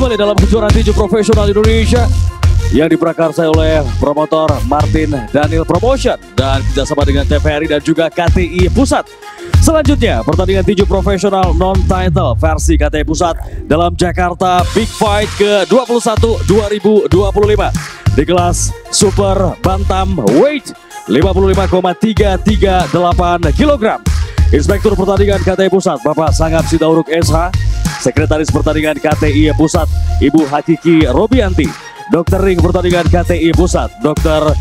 kembali dalam kejuaraan tinju profesional Indonesia yang diprakarsai oleh promotor Martin Daniel Promotion dan kerjasama dengan TVRI dan juga KTI Pusat. Selanjutnya pertandingan tinju profesional non-title versi KTI Pusat dalam Jakarta Big Fight ke-21 2025 di kelas Super Bantam Weight 55,338 kg. Inspektur pertandingan KTI Pusat Bapak Sangap Sidauruk SH, Sekretaris pertandingan KTI Pusat Ibu Hakiki Robianti, Dokter Ring pertandingan KTI Pusat Dr.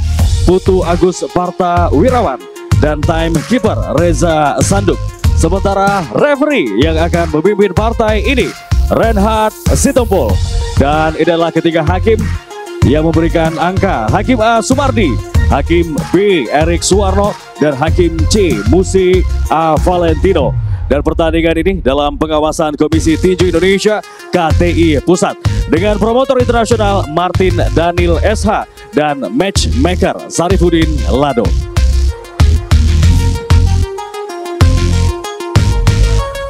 Putu Agus Parta Wirawan, dan timekeeper Reza Sanduk. Sementara referee yang akan memimpin partai ini Reinhard Sitompul, dan ini adalah ketiga hakim yang memberikan angka: Hakim A Sumardi, Hakim B Erik Suwarno, dan Hakim C Musi A Valentino. Dan pertandingan ini dalam pengawasan Komisi Tinju Indonesia KTI Pusat dengan promotor internasional Martin Daniel SH dan matchmaker Sarifudin Lado.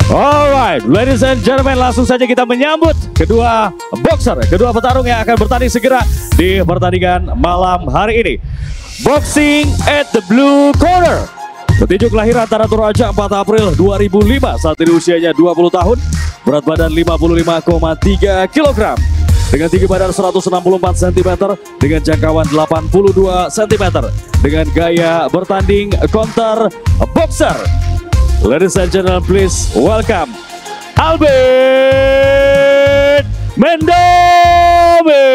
Alright, ladies and gentlemen, langsung saja kita menyambut kedua boxer, kedua petarung yang akan bertanding segera di pertandingan malam hari ini. Boxing at the blue corner, petinju kelahiran Tanah Toraja 4 April 2005, saat ini usianya 20 tahun, berat badan 55,3 kg, dengan tinggi badan 164 cm, dengan jangkauan 82 cm, dengan gaya bertanding counter boxer. Ladies and gentlemen, please welcome Albert Mendobe.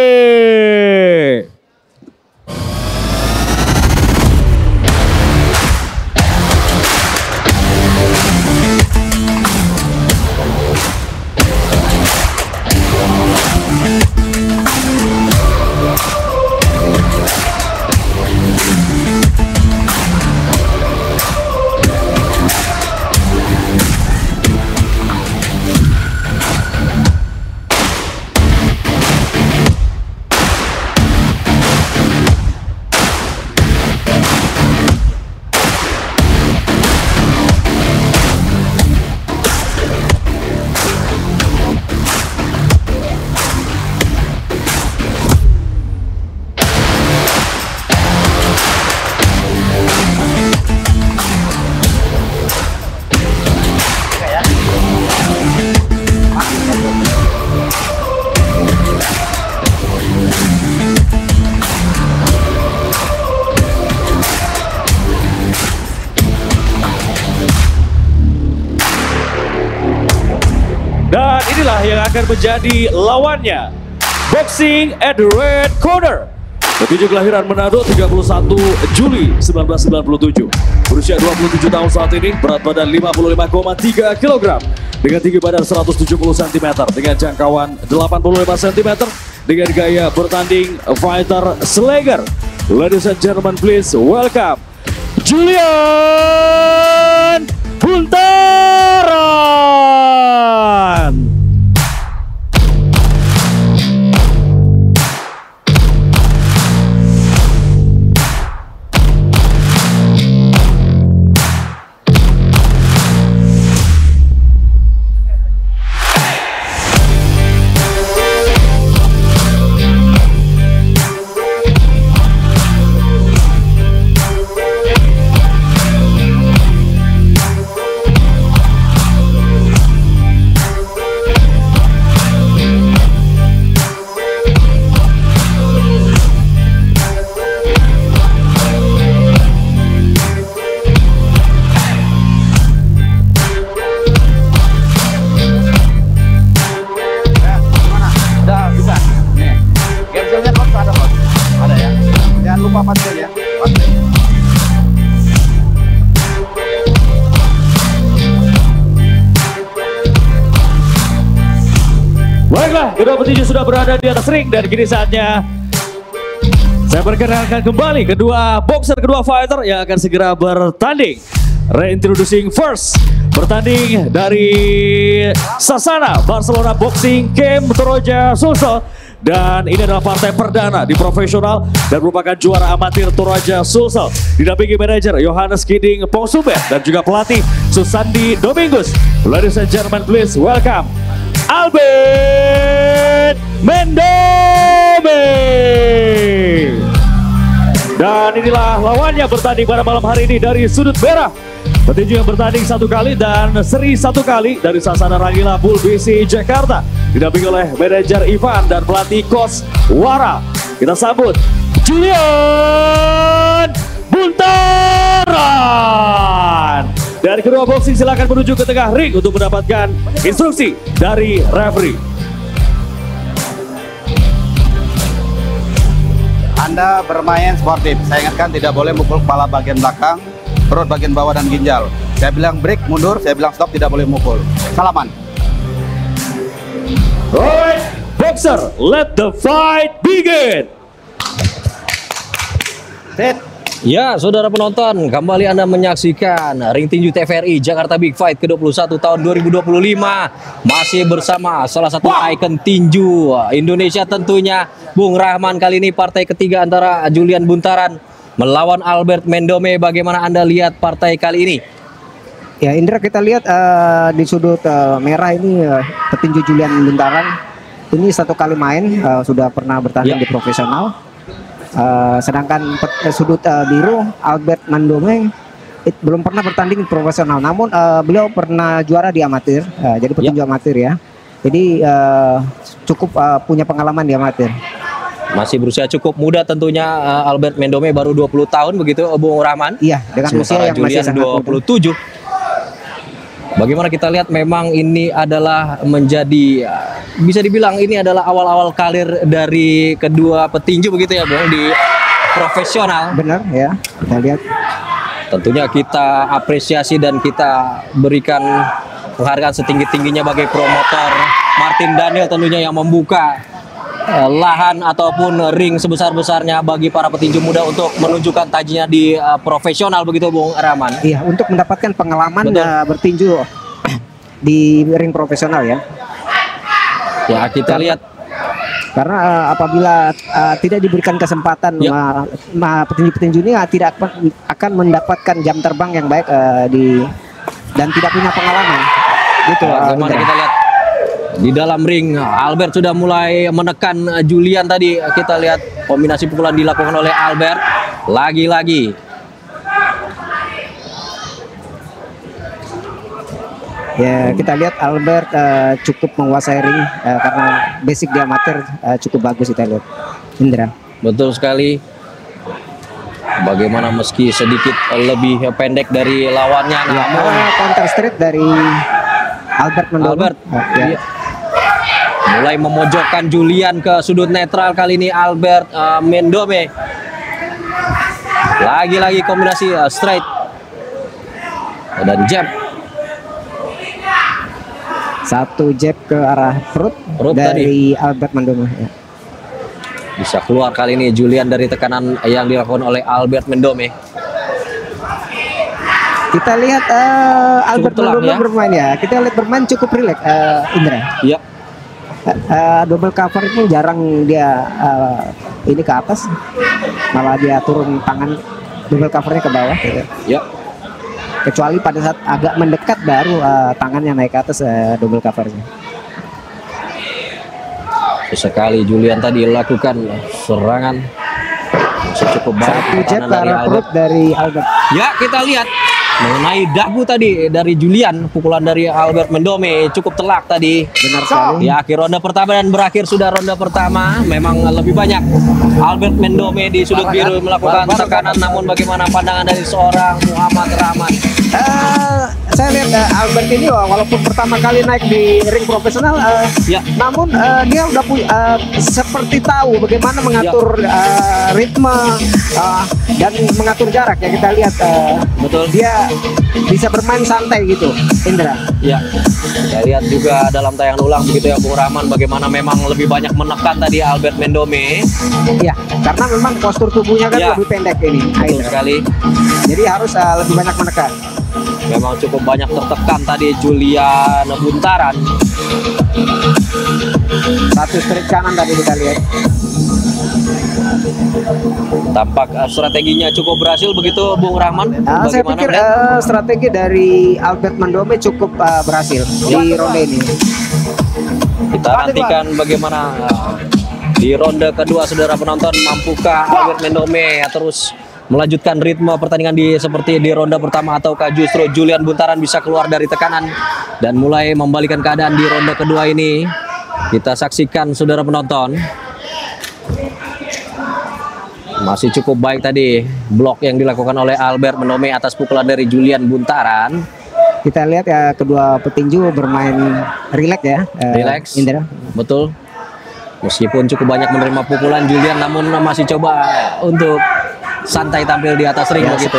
Dan inilah yang akan menjadi lawannya. Boxing at the red corner, petinju kelahiran Manado 31 Juli 1997, berusia 27 tahun saat ini, berat badan 55,3 kg, dengan tinggi badan 170 cm, dengan jangkauan 85 cm, dengan gaya bertanding fighter slagger. Ladies and gentlemen, please welcome Julian Buntaran. Lupa pasir ya. Baiklah, kedua petinju sudah berada di atas ring dan kini saatnya saya perkenalkan kembali kedua boxer, kedua fighter yang akan segera bertanding. Reintroducing first, bertanding dari Sasana Barcelona Boxing Camp Toraja Sulsel. Dan ini adalah partai perdana di profesional dan merupakan juara amatir Toraja Sulsel. Didampingi manajer Yohanes Kiding Pongsumber dan juga pelatih Susandi Domingus. Ladies and gentlemen, please welcome Albert Mendome. Dan inilah lawannya bertanding pada malam hari ini dari sudut merah. Petinju yang bertanding 1 kali dan seri 1 kali dari Sasana Rangila Bull BC Jakarta. Didampingi oleh manajer Ivan dan pelatih Coach Wara. Kita sambut Julian Buntaran. Dari kedua boxing silakan menuju ke tengah ring untuk mendapatkan instruksi dari referee. Anda bermain sportif. Saya ingatkan tidak boleh mukul kepala bagian belakang, perut bagian bawah dan ginjal. Saya bilang break, mundur. Saya bilang stop, tidak boleh mukul. Salaman. Alright, boxer, let the fight begin. Sit. Ya, saudara penonton, kembali Anda menyaksikan Ring Tinju TVRI Jakarta Big Fight ke-21 tahun 2025. Masih bersama salah satu ikon tinju Indonesia tentunya, Bung Rahman. Kali ini partai ketiga antara Julian Buntaran melawan Albert Mendome. Bagaimana Anda lihat partai kali ini? Ya Indra, kita lihat di sudut merah ini petinju Julian Buntaran ini 1 kali main, sudah pernah bertanding di profesional. Sedangkan sudut biru Albert Mendome belum pernah bertanding profesional, namun beliau pernah juara di amatir, jadi petinju amatir ya. Jadi cukup punya pengalaman di amatir. Masih berusia cukup muda tentunya, Albert Mendome baru 20 tahun begitu, Bung Rahman. Iya, dengan usia yang Julian masih sangat 27. Bagaimana kita lihat, memang ini adalah menjadi, bisa dibilang ini adalah awal-awal karir dari kedua petinju begitu ya Bung, di profesional. Benar ya, kita lihat. Tentunya kita apresiasi dan kita berikan penghargaan setinggi-tingginya bagi promotor Martin Daniel tentunya yang membuka lahan ataupun ring sebesar-besarnya bagi para petinju muda untuk menunjukkan tajinya di profesional begitu Bung Rahman. Iya, untuk mendapatkan pengalaman bertinju di ring profesional ya. Ya, kita lihat karena apabila tidak diberikan kesempatan, petinju-petinju ini tidak akan mendapatkan jam terbang yang baik dan tidak punya pengalaman. Gitu. Bagaimana kita lihat di dalam ring, Albert sudah mulai menekan Julian tadi. Kita lihat kombinasi pukulan dilakukan oleh Albert. Lagi-lagi. Ya, kita lihat Albert cukup menguasai ring karena basic dia amatir cukup bagus kita lihat. Indra. Betul sekali. Bagaimana meski sedikit lebih pendek dari lawannya, namun counter straight dari Albert Mendome. Iya. Mulai memojokkan Julian ke sudut netral. Kali ini Albert Mendome. Lagi-lagi kombinasi straight dan jab. 1 jab ke arah perut dari tadi Albert Mendome ya. Bisa keluar kali ini Julian dari tekanan yang dilakukan oleh Albert Mendome. Kita lihat Albert Mendome bermain ya. Kita lihat bermain cukup rileks, Indra. Iya. Double cover itu jarang dia ini ke atas, malah dia turun tangan double covernya ke bawah gitu. Ya. Kecuali pada saat agak mendekat baru tangannya naik ke atas double covernya. Sekali Julian tadi lakukan serangan cukup baik. 1 jab ke arah perut dari Albert. Ya, kita lihat mengenai dagu tadi dari Julian, pukulan dari Albert Mendome cukup telak tadi. Benar sekali. Di akhir ronde pertama dan berakhir sudah ronde pertama, memang lebih banyak Albert Mendome di sudut biru melakukan tekanan. Namun bagaimana pandangan dari seorang Muhammad Rahman? Saya lihat Albert ini walaupun pertama kali naik di ring profesional, namun dia udah seperti tahu bagaimana mengatur ritme dan mengatur jarak ya. Kita lihat betul, dia bisa bermain santai gitu, Indra. Ya, saya lihat juga dalam tayangan ulang begitu ya Bung Rahman, bagaimana memang lebih banyak menekan tadi Albert Mendome. Ya, karena memang postur tubuhnya kan lebih pendek ini. Betul sekali. Jadi harus lebih banyak menekan. Memang cukup banyak tertekan tadi Julian Buntaran. 1 straight kanan tadi kita lihat. Tampak strateginya cukup berhasil begitu Bung Rahman. Saya pikir strategi dari Albert Mendome cukup berhasil di ronde ini. Kita nantikan bagaimana di ronde kedua, saudara penonton, mampukah Albert Mendome terus melanjutkan ritme pertandingan seperti di ronde pertama, ataukah justru Julian Buntaran bisa keluar dari tekanan dan mulai membalikan keadaan di ronde kedua ini. Kita saksikan, saudara penonton. Masih cukup baik tadi blok yang dilakukan oleh Albert Mendome atas pukulan dari Julian Buntaran. Kita lihat ya kedua petinju bermain rileks ya. Relax. Indra. Betul. Meskipun cukup banyak menerima pukulan Julian, namun masih coba untuk santai tampil di atas ring begitu.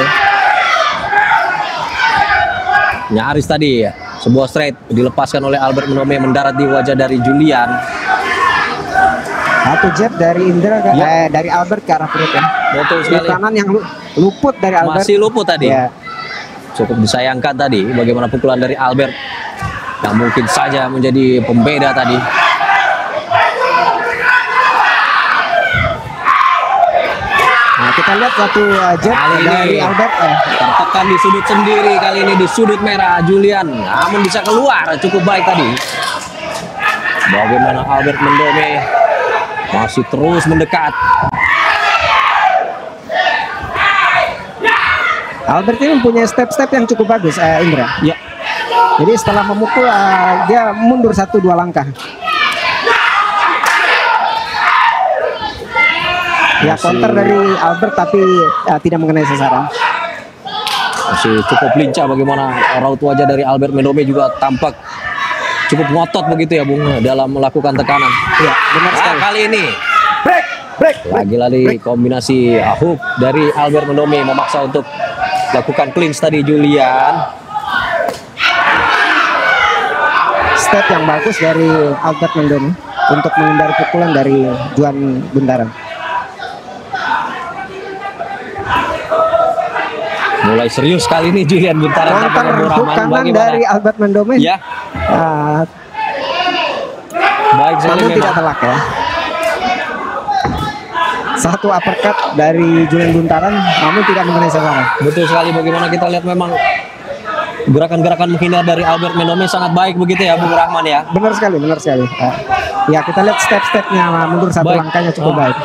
Nyaris tadi sebuah straight dilepaskan oleh Albert Mendome mendarat di wajah dari Julian. Satu jab dari Indra dari Albert ke arah perut ya. Betul sekali. Kanan yang luput dari Albert. Masih luput tadi. Ya. Cukup disayangkan tadi bagaimana pukulan dari Albert yang mungkin saja menjadi pembeda tadi. Nah, kita lihat satu jab Kali dari ini Albert. tertekan di sudut sendiri, kali ini di sudut merah Julian, namun bisa keluar cukup baik tadi. Bagaimana Albert Mendome masih terus mendekat. Albert ini mempunyai step-step yang cukup bagus, Indra. Ya, Jadi setelah memukul dia mundur 1-2 langkah. Ya, counter dari Albert tapi tidak mengenai sasaran. masih cukup lincah bagaimana raut wajah dari Albert Mendome juga tampak cukup ngotot begitu ya Bung dalam melakukan tekanan. Iya, benar sekali. Kali ini Break. lagi-lagi kombinasi hook dari Albert Mendome memaksa untuk lakukan clinch tadi Julian. Step yang bagus dari Albert Mendome untuk menghindari pukulan dari Julian Buntaran. Mulai serius kali ini Julian Buntaran Counter hook kanan dari Albert Mendome. Ya, baik sekali namun tidak memang. telak ya. Satu uppercut dari Julian Buntaran namun tidak mengenai sasaran. Betul sekali bagaimana kita lihat memang gerakan-gerakan menghindar dari Albert Mendome sangat baik begitu ya Bung Rahman ya. Benar sekali, benar sekali. Ya, kita lihat step-stepnya mundur satu Baik. langkahnya cukup baik.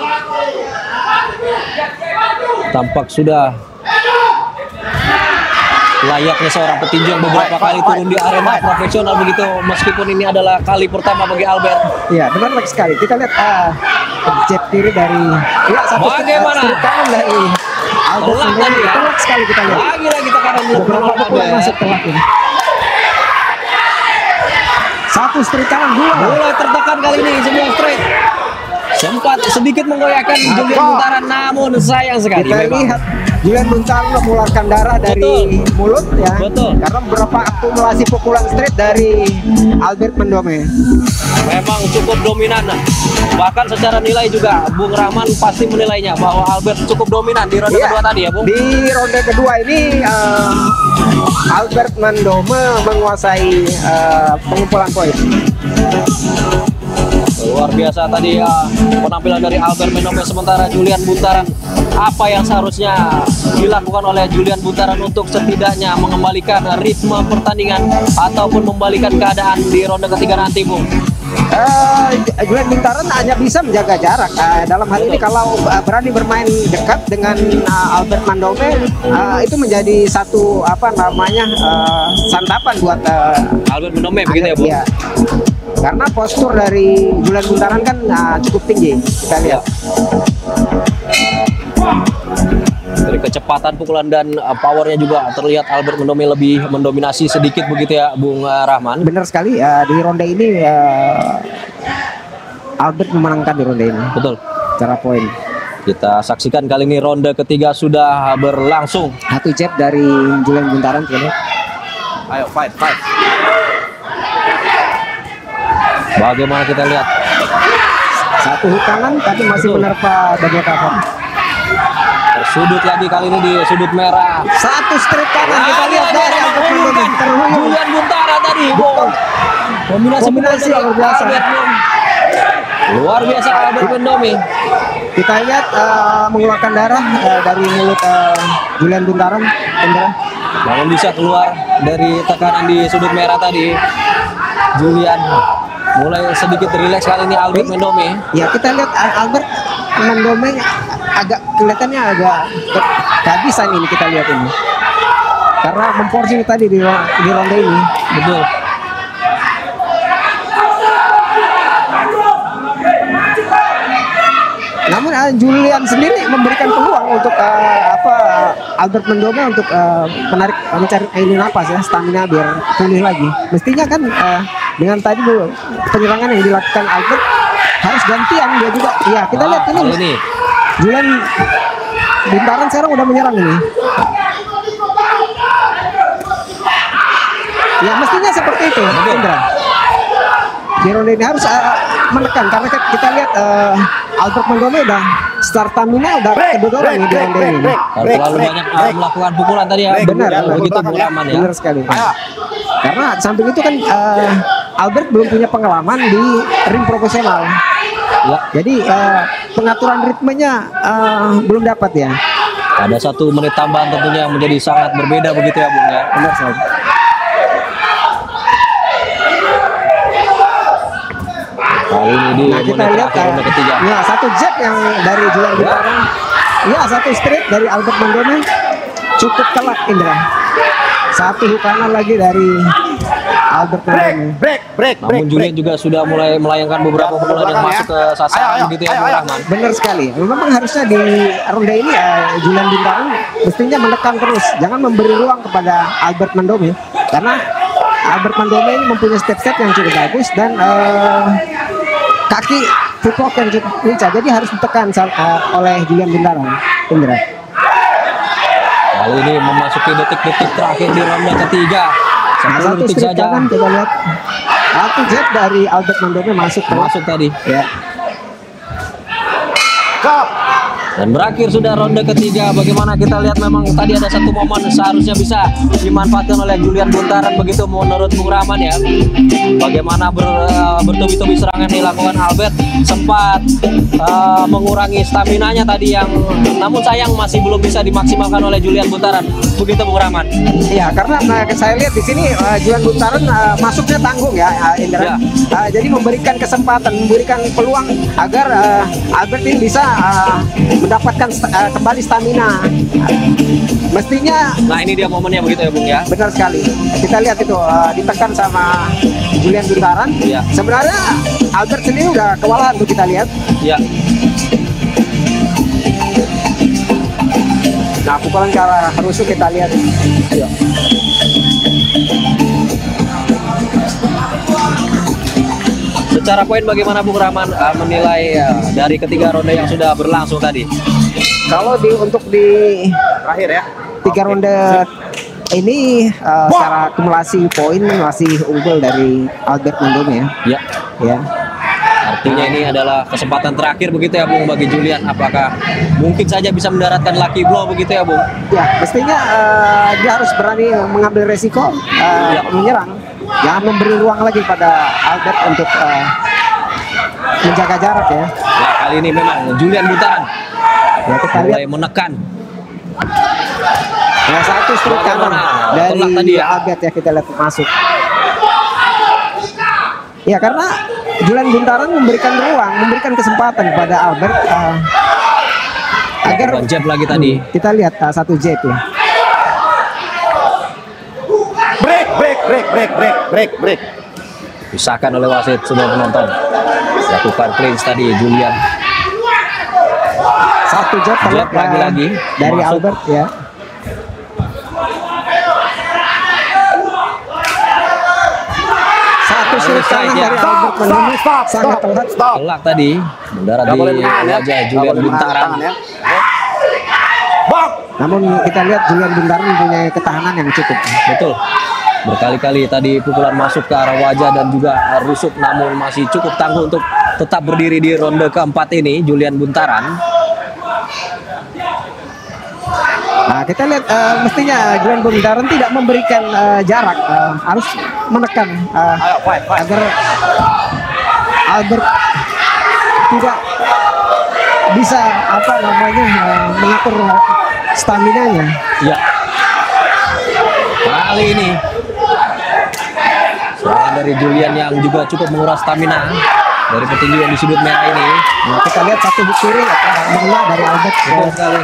Tampak sudah layaknya seorang petinju yang beberapa kali turun di arena profesional begitu, meskipun ini adalah kali pertama bagi Albert. Iya, benar sekali. Kita lihat jab kiri dari satu Bagaimana? strip kanan dari Albert Telak Mendome. tadi ya. Telak sekali kita lihat. Lagi-lagi tekanan Beberapa pukulan masuk telak ini. Satu strip kanan, dua. mulai tertekan kali ini sebuah straight. Sempat sedikit menggoyahkan Julian Buntaran, namun sayang sekali Kita memang. lihat Julian Buntaran mengeluarkan darah dari Betul. mulut ya. Betul. Karena beberapa akumulasi pukulan straight dari Albert Mendome. Memang cukup dominan. Bahkan secara nilai juga Bung Rahman pasti menilainya bahwa Albert cukup dominan di ronde Iya. kedua tadi ya Bung. Di ronde kedua ini Albert Mendome menguasai pengumpulan poin. Luar biasa tadi ya penampilan dari Albert Mendome, sementara Julian Buntaran, apa yang seharusnya dilakukan oleh Julian Buntaran untuk setidaknya mengembalikan ritme pertandingan ataupun membalikan keadaan di ronde ketiga nanti Bung? Julian Buntaran hanya bisa menjaga jarak. Dalam hal ini kalau berani bermain dekat dengan Albert Mendome, itu menjadi satu santapan buat Albert Mendome begitu ya Bung? Iya. Karena postur dari Julian Buntaran kan cukup tinggi. Kita lihat. Dari kecepatan pukulan dan powernya juga terlihat Albert Mendome lebih mendominasi sedikit begitu ya Bung Rahman. Benar sekali. Di ronde ini Albert memenangkan di ronde ini. Betul. Secara poin. Kita saksikan kali ini ronde ketiga sudah berlangsung. Satu jab dari Julian Buntaran. Kita lihat. Ayo fight. Bagaimana kita lihat? Satu hook kanan tapi masih Betul. menerpa double cover. Tersudut lagi kali ini di sudut merah. Satu strip kanan kita lihat dari Albert Mendome terhuyung. Julian Buntaran tadi. Betul. Kombinasi Kombinasi pukulan luar biasa. Albert Mendome. Luar biasa Albert Mendome. Kita lihat mengeluarkan darah dari mulut Julian Buntaran. Indra. Namun bisa keluar dari tekanan di sudut merah tadi. Julian mulai sedikit rileks kali ini Albert Mendome. Ya kita lihat Albert Mendome agak kelihatannya agak kehabisan ini kita lihat ini. Karena memporsir tadi di ronde ini. Betul. Namun Julian sendiri memberikan peluang untuk Albert Mendome untuk mencari ini napas ya, stamina biar pulih lagi. Mestinya kan dengan tadi penyerangan yang dilakukan Albert harus gantian dia juga. Ya kita lihat ini. Julian Buntaran sekarang udah menyerang ini. Ya mestinya seperti itu, Indra. Di ronde ini harus menekan karena kita lihat Albert Mendome udah stamina udah kedodoran di ronde ini. Terlalu banyak melakukan pukulan tadi ya. Benar, begitu pengalaman ya. Benar sekali. Karena samping itu kan Albert belum punya pengalaman di ring profesional. Ya. Jadi pengaturan ritmenya belum dapat ya. Ada 1 menit tambahan tentunya yang menjadi sangat berbeda begitu ya Bung ya. Benar sekali. Kali ini di Kita lihat ronde ketiga. ya 1 jab yang dari Julian Buntaran. Ya 1 straight dari Albert Mendome cukup telak Indra. 1 kanan lagi dari Albert Mendome. Namun Julian juga sudah mulai melayangkan beberapa pukulan yang masuk ke sasaran begitu ya Bung Rahman. Benar sekali. Memang harusnya di ronde ini Julian Buntaran mestinya menekan terus, jangan memberi ruang kepada Albert Mendome karena Albert Mendome ini mempunyai step-step yang cukup bagus dan kaki footwork yang cukup lincah, jadi harus ditekan oleh Julian Buntaran. Indra. Kali ini memasuki detik-detik terakhir di ronde ketiga. 10 detik straight saja. kanan, kita lihat 1 jab dari Albert Mendome masuk Tadi. ya. Dan berakhir sudah ronde ketiga. Bagaimana kita lihat memang tadi ada 1 momen seharusnya bisa dimanfaatkan oleh Julian Buntaran begitu menurut Bung Rahman ya. Bagaimana bertubi-tubi serangan dilakukan Albert sempat mengurangi staminanya tadi yang namun sayang masih belum bisa dimaksimalkan oleh Julian Buntaran. Begitu Bung Rahman. Iya, karena saya lihat di sini Julian Buntaran masuknya tanggung ya Indra. Ya. Jadi memberikan kesempatan, memberikan peluang agar Albert ini bisa mendapatkan kembali stamina. Mestinya. Nah ini dia momennya begitu ya Bung ya. Benar sekali. Kita lihat itu ditekan sama Julian Buntaran. Ya. Sebenarnya Albert sendiri udah kewalahan tuh kita lihat. Ya. Nah pukulan ke arah rusuk kita lihat. Ya. Secara poin bagaimana Bung Rahman menilai dari ketiga ronde yang sudah berlangsung tadi? Kalau untuk di Terakhir ya. 3 ronde ini secara akumulasi poin masih unggul dari Albert Mendome Ya. ya. Artinya ini adalah kesempatan terakhir begitu ya Bung bagi Julian. Apakah mungkin saja bisa mendaratkan lucky blow begitu ya Bung? Ya, mestinya dia harus berani mengambil resiko menyerang. Jangan memberi ruang lagi pada Albert untuk menjaga jarak ya. Ya kali ini memang Julian Buntaran Ya kita lihat mulai menekan. ya 1 straight kanan dari Telak tadi ya. Albert ya kita lihat masuk. Ya karena Julian Buntaran memberikan ruang, memberikan kesempatan kepada Albert agar jab lagi tadi. Kita lihat 1 jab ya. Break. Disahkan oleh wasit semua penonton. Lakukan clinch tadi Julian. 1 jab Jab lagi-lagi dari masuk. Albert ya. Satu straight kanan ya. dari Albert Mendome sangat telat. Telak tadi mendarat di wajah Julian Buntaran. Namun kita lihat Julian Buntaran mempunyai ketahanan yang cukup. Betul. Berkali-kali tadi pukulan masuk ke arah wajah dan juga rusuk, namun masih cukup tangguh untuk tetap berdiri di ronde keempat ini Julian Buntaran. Nah kita lihat mestinya Julian Buntaran tidak memberikan jarak, harus menekan agar Albert tidak bisa mengatur staminanya. Ya. Kali ini serangan dari Julian yang juga cukup menguras stamina dari petinju yang di sudut merah ini. Nah, kita lihat satu kiri mengena dari Albert. Betul sekali.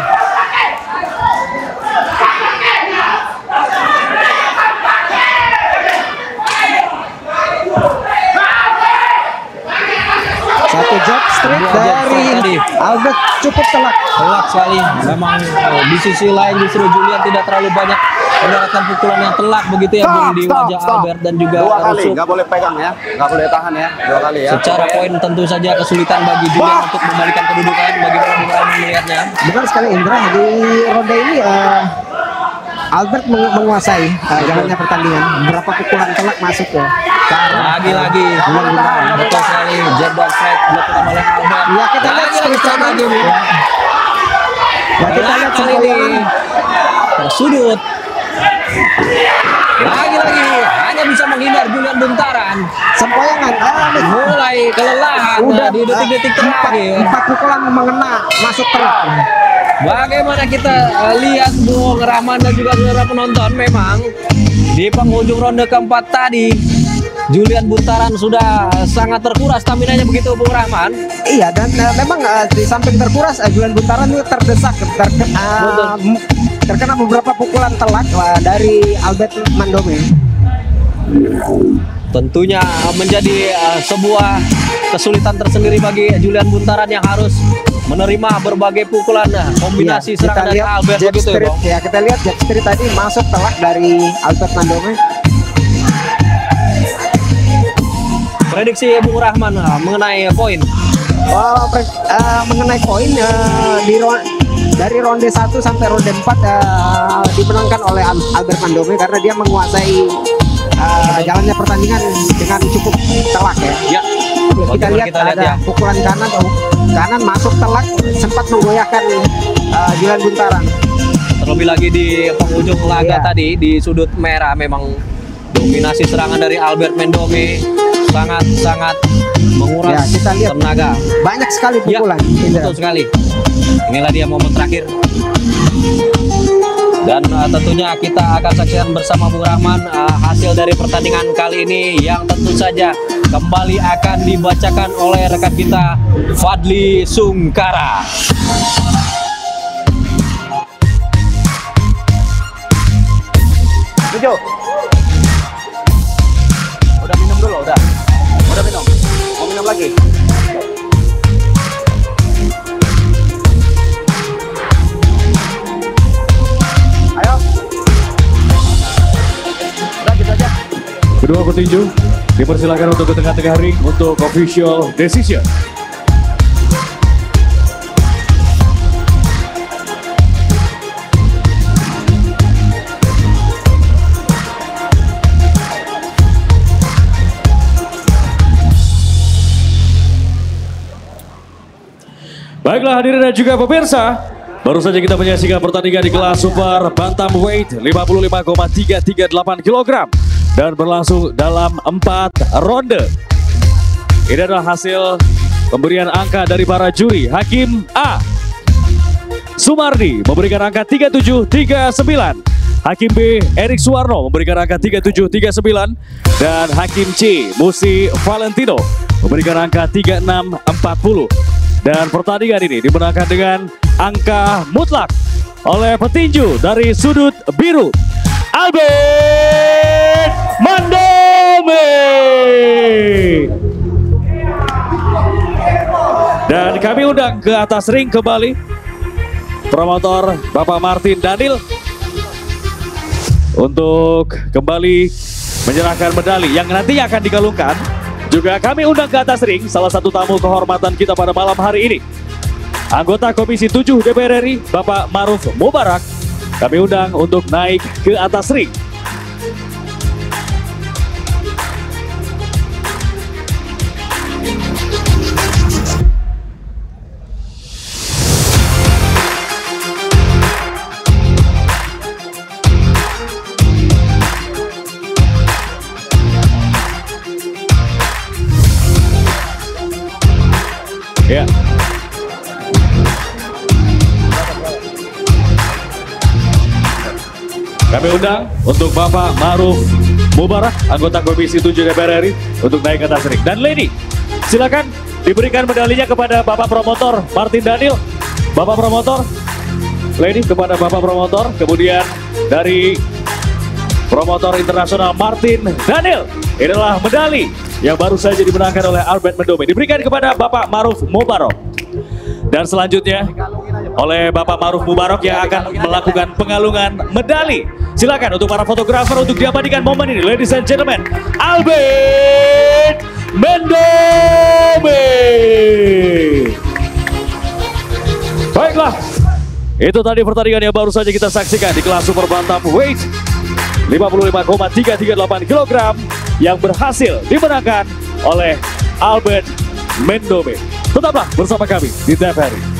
Satu jab straight Dua jab dari straight tadi. Albert cukup telak. Telak sekali. Memang di sisi lain justru Julian tidak terlalu banyak mendapatkan pukulan yang telak begitu ya Bung, di wajah Albert dan juga Dua kali, rusuk. nggak boleh pegang ya, nggak boleh tahan ya, 2 kali ya. Secara poin tentu saja kesulitan bagi Julian untuk membalikan kedudukan. Bagaimana Bung Rahman melihatnya? Benar sekali Indra, di ronde ini Albert menguasai jalannya pertandingan. Berapa pukulan telak masuk ya? Lagi-lagi betul sekali jab dan straight dilakukan oleh Albert. Ya kita lihat Lagi-lagi lagi Bung. Ya kita lihat Kali ini sempoyongan. tersudut. Lagi-lagi hanya bisa menghindar Julian Buntaran. Sempoyongan. Mulai kelelahan di detik-detik terakhir. 4 pukulan mengena masuk telak. Bagaimana kita lihat Bung Rahman dan juga saudara penonton, memang di penghujung ronde keempat tadi Julian Buntaran sudah sangat terkuras staminanya begitu Bung Rahman. Iya dan memang di samping terkuras Julian Buntaran itu terdesak terkena beberapa pukulan telak dari Albert Mandome. Tentunya menjadi sebuah kesulitan tersendiri bagi Julian Buntaran yang harus menerima berbagai pukulan kombinasi Iya, serangan dari Albert jab begitu ya straight, Bang. ya kita lihat jab straight tadi masuk telak dari Albert Mandome. Prediksi Bung Rahman mengenai poin. Mengenai poin dari ronde 1 sampai ronde 4 dimenangkan oleh Albert Mandome karena dia menguasai jalannya pertandingan dengan cukup telak ya. Ya. Kita lihat ada ya. pukulan kanan masuk telak sempat menggoyahkan Julian Buntaran. Terlebih lagi di penghujung laga Iya. tadi di sudut merah memang dominasi serangan dari Albert Mandome sangat menguras Ya, kita lihat. tenaga. Banyak sekali Ya, pukulan. betul sekali. Inilah dia momen terakhir. Dan tentunya kita akan saksikan bersama Bung Rahman hasil dari pertandingan kali ini yang tentu saja kembali akan dibacakan oleh rekan kita Fadli Sungkara. Tujuh. Udah minum dulu, udah minum. Mau minum lagi? Ayo. Udah gitu aja. Kedua petinju dipersilakan untuk ke tengah-tengah ring untuk official decision. Baiklah hadirin dan juga pemirsa, baru saja kita menyaksikan pertandingan di kelas super bantamweight 55,338 kg dan berlangsung dalam 4 ronde. Ini adalah hasil pemberian angka dari para juri. Hakim A Sumardi memberikan angka 3739. Hakim B Erik Suwarno memberikan angka 3739 dan Hakim C Musi Valentino memberikan angka 3640. Dan pertandingan ini dimenangkan dengan angka mutlak oleh petinju dari sudut biru, Albert Mandome. Dan kami undang ke atas ring kembali promotor Bapak Martin Daniel untuk kembali menyerahkan medali yang nantinya akan digalungkan. Juga kami undang ke atas ring salah satu tamu kehormatan kita pada malam hari ini, anggota Komisi 7 DPR RI Bapak Maruf Mubarak. Kami undang untuk naik ke atas ring. Ya. Kami undang untuk Bapak Maruf Mubarak, anggota Komisi 7 DPR RI untuk naik ke atas ring. Dan lady, silakan diberikan medalinya kepada Bapak Promotor Martin Daniel. Bapak Promotor, lady kepada Bapak Promotor. Kemudian dari Promotor Internasional Martin Daniel, inilah medali yang baru saja dimenangkan oleh Albert Mendome. Diberikan kepada Bapak Maruf Mubarok. Dan selanjutnya oleh Bapak Maruf Mubarok yang akan melakukan pengalungan medali. Silakan untuk para fotografer untuk diabadikan momen ini, ladies and gentlemen, Albert Mendome. Baiklah, itu tadi pertandingan yang baru saja kita saksikan di kelas super bantam weight 55,338 kg yang berhasil dimenangkan oleh Albert Mendome. Tetaplah bersama kami di TVRI.